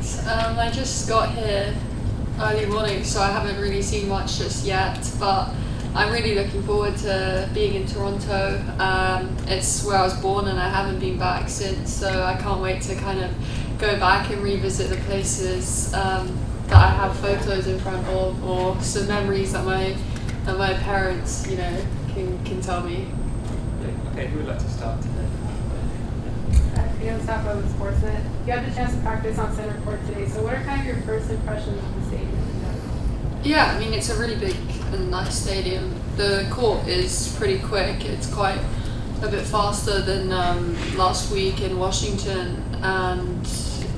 I just got here early morning, so I haven't really seen much just yet, but I'm really looking forward to being in Toronto. It's where I was born and I haven't been back since, so I can't wait to kind of go back and revisit the places that I have photos in front of, or some memories that my parents, can tell me. Okay, who would like to start today? Fiona Sappho with Sportsnet. You had the chance to practice on center court today, so what are kind of your first impressions of the stadium? Yeah, I mean, it's a really big and nice stadium. The court is pretty quick. It's quite a bit faster than last week in Washington, and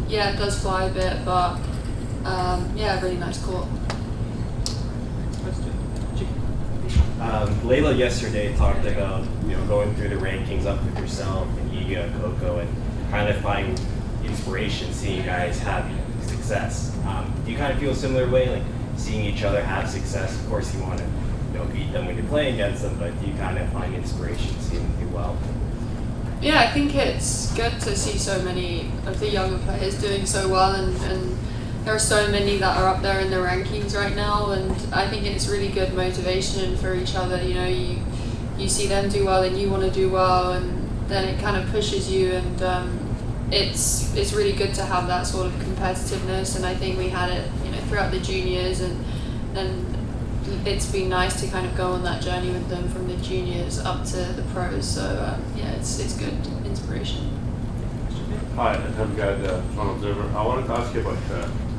yeah, it does fly a bit, but really nice court. Layla yesterday talked about going through the rankings up with yourself and Iga, Coco, and kind of finding inspiration seeing you guys have success. Do you kind of feel a similar way, like seeing each other have success? Of course, you want to beat them when you're playing against them, but do you kind of find inspiration seeing them do well? Yeah, I think it's good to see so many of the younger players doing so well, and there are so many that are up there in the rankings right now, and I think it's really good motivation for each other. You see them do well and you want to do well, and then it kind of pushes you, and it's really good to have that sort of competitiveness, and I think we had it throughout the juniors, and it's been nice to kind of go on that journey with them from the juniors up to the pros, so it's good inspiration. Hi, I'm Gad, Toronto Observer. I wanted to ask you about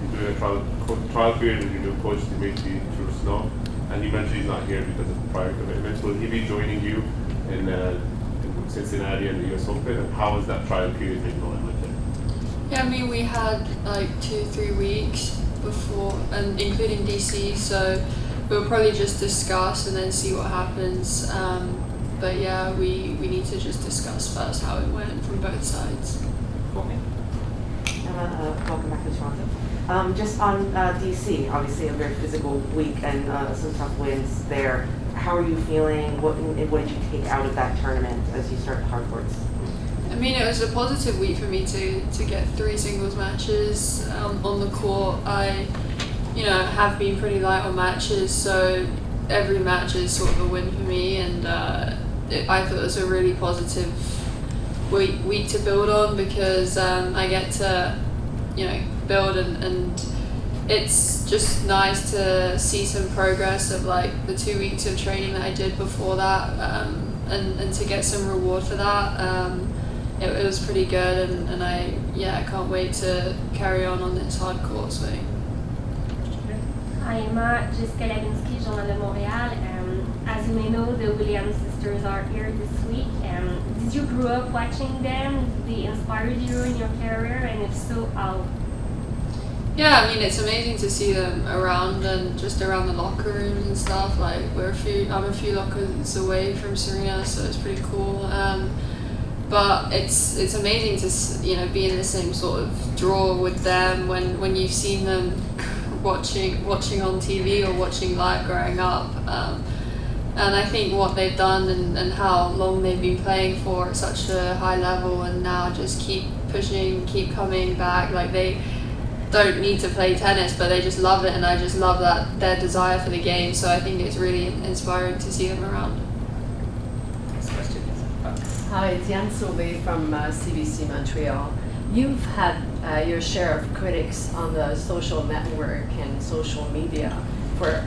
you doing a trial period with your new coach, Dimitri Trusnov, and he mentioned he's not here because of prior commitments. Will he be joining you in Cincinnati and the US Open, and how has that trial period been going with him? Yeah, I mean, we had like 2-3 weeks before, and including DC, so we'll probably just discuss and then see what happens. But yeah, we need to just discuss first how it went from both sides. Okay. Welcome back to Toronto. Just on DC, obviously a very physical week and some tough wins there. How are you feeling? What did you take out of that tournament as you start the hard courts? I mean, it was a positive week for me to get 3 singles matches on the court. I have been pretty light on matches, so every match is sort of a win for me, and I thought it was a really positive week to build on, because I get to build, and it's just nice to see some progress of like the 2 weeks of training that I did before that, and to get some reward for that. It was pretty good, and I can't wait to carry on this hard court swing. Hi, Emma, Jessica Lavinsky, Journal de Montréal. As you may know, the Williams sisters are here this week. Did you grow up watching them? Did they inspire you in your career? And if so, how? Yeah, I mean, it's amazing to see them around, and just around the locker rooms and stuff. Like I'm a few lockers away from Serena, so it's pretty cool. But it's amazing to be in the same sort of draw with them when you've seen them watching on TV or watching live growing up. And I think what they've done and how long they've been playing for at such a high level, and now just keep pushing, keep coming back. Like, they don't need to play tennis, but they just love it, and I just love that their desire for the game. So I think it's really inspiring to see them around. Next question is Hi, it's Yann Sauvé from CBC Montreal. You've had your share of critics on the social network and social media for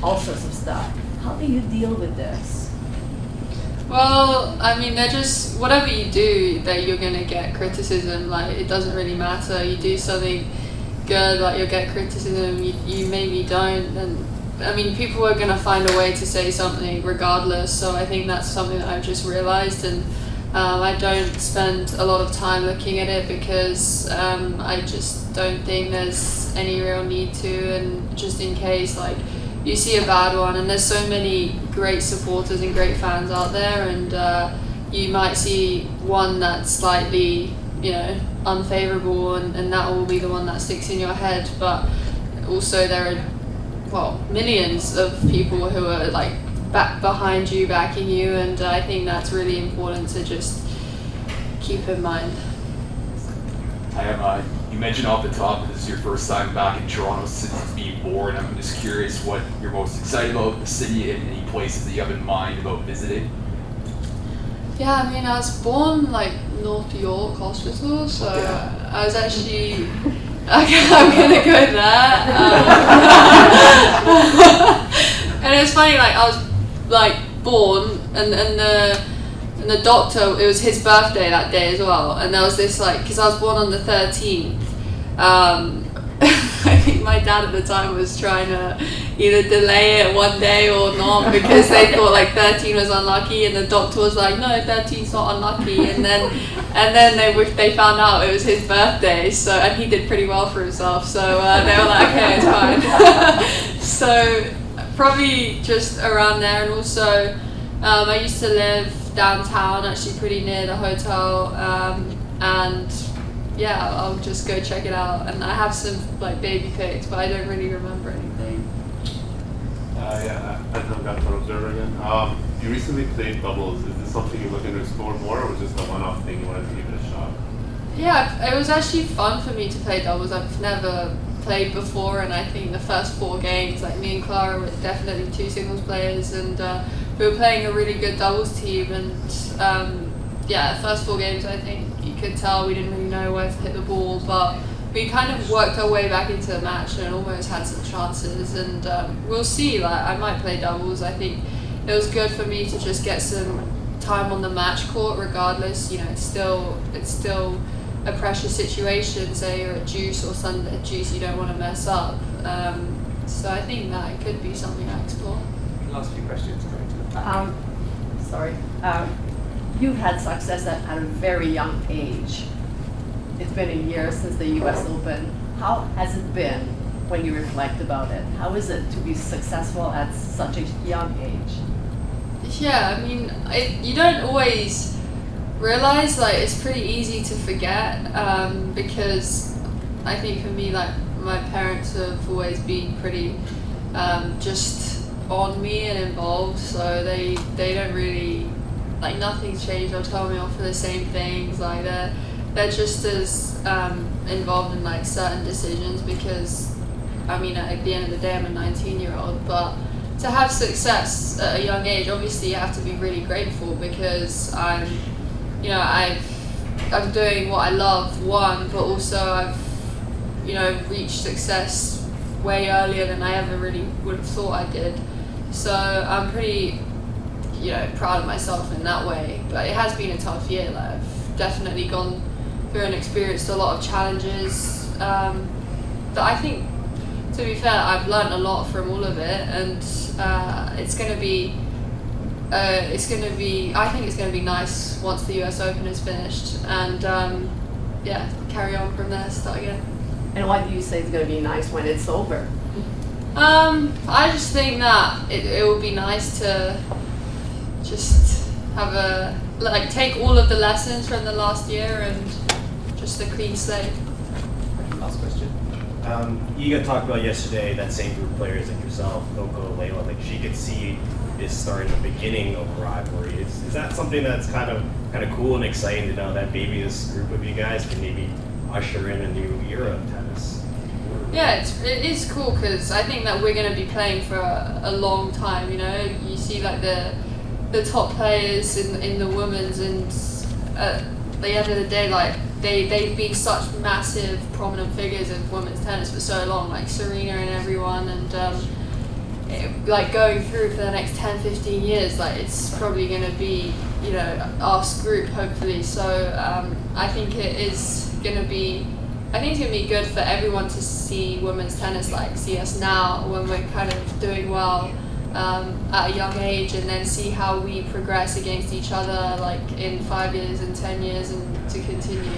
all sorts of stuff. How do you deal with this? Well, I mean, they're just, whatever you do, that you're gonna get criticism. Like, it doesn't really matter. You do something good, like, you'll get criticism. You maybe don't, and I mean, people are gonna find a way to say something regardless. So I think that's something that I've just realized, and I don't spend a lot of time looking at it, because I just don't think there's any real need to, and just in case, like, you see a bad one, and there's so many great supporters and great fans out there, and you might see one that's slightly unfavorable, and that will be the one that sticks in your head. But also there are millions of people who are like back behind you, backing you, and I think that's really important to just keep in mind. Hi, You mentioned off the top this is your first time back in Toronto since being born. I'm just curious what you're most excited about the city and any places that you have in mind about visiting. Yeah, I mean, I was born like North York Hospital, so I was actually. I'm gonna go there. And it was funny, like I was like born, and the doctor, it was his birthday that day as well, and there was this like, because I was born on the 13th. I think my dad at the time was trying to either delay it one day or not because they thought like 13 was unlucky, and the doctor was like, no, 13's not unlucky, and then they found out it was his birthday, so, and he did pretty well for himself, so they were like, okay, it's fine. So probably just around there, and also I used to live downtown, actually pretty near the hotel, and yeah, I'll just go check it out. And I have some like baby pics, but I don't really remember anything. Yeah, I don't got to observe again. You recently played doubles. Is this something you're looking to explore more, or was just a one-off thing you wanted to give it a shot? Yeah, it was actually fun for me to play doubles. I've never played before, and I think the first 4 games, like me and Clara were definitely 2 singles players, and we were playing a really good doubles team, and yeah, the first 4 games, I think you could tell we didn't really know where to hit the ball, but we kind of worked our way back into the match and almost had some chances, and we'll see. Like, I might play doubles. I think it was good for me to just get some time on the match court regardless. You know, it's still a pressure situation. Say you're at Juice or Sunday at Juice, you don't want to mess up. So I think that it could be something I explore. Last few questions going to the back. Sorry. You've had success at a very young age. It's been a year since the US Open. How has it been when you reflect about it? How is it to be successful at such a young age? Yeah, I mean, you don't always realize, like, it's pretty easy to forget, because I think for me, like, my parents have always been pretty just on me and involved, so they don't really, like, nothing's changed. They'll tell me off for the same things. Like, they're just as involved in like certain decisions, because I mean, at the end of the day, I'm a 19-year-old, but to have success at a young age, obviously you have to be really grateful, because I'm doing what I love, one, but also I've reached success way earlier than I ever really would have thought I did. So I'm pretty proud of myself in that way, but it has been a tough year. Like, I've definitely gone through and experienced a lot of challenges, that I think, to be fair, I've learned a lot from all of it, and it's going to be I think it's going to be nice once the US Open is finished, and carry on from there, start again. And why do you say it's going to be nice when it's over? I just think that it will be nice to just have take all of the lessons from the last year and just a clean slate. Last question. Iga talked about yesterday that same group of players like yourself, Coco, Layla, like she could see this starting the beginning of a rivalry. Is that something that's kind of cool and exciting to know that maybe this group of you guys can maybe usher in a new era of tennis? Yeah, it is cool, because I think that we're going to be playing for a long time. You see like the top players in the women's, and at the end of the day, like they've been such massive prominent figures of women's tennis for so long, like Serena and everyone, and like going through for the next 10-15 years, like it's probably going to be our group, hopefully. So I think it's going to be good for everyone to see women's tennis, like see us now when we're kind of doing well at a young age, and then see how we progress against each other, like in 5 years and 10 years, and to continue.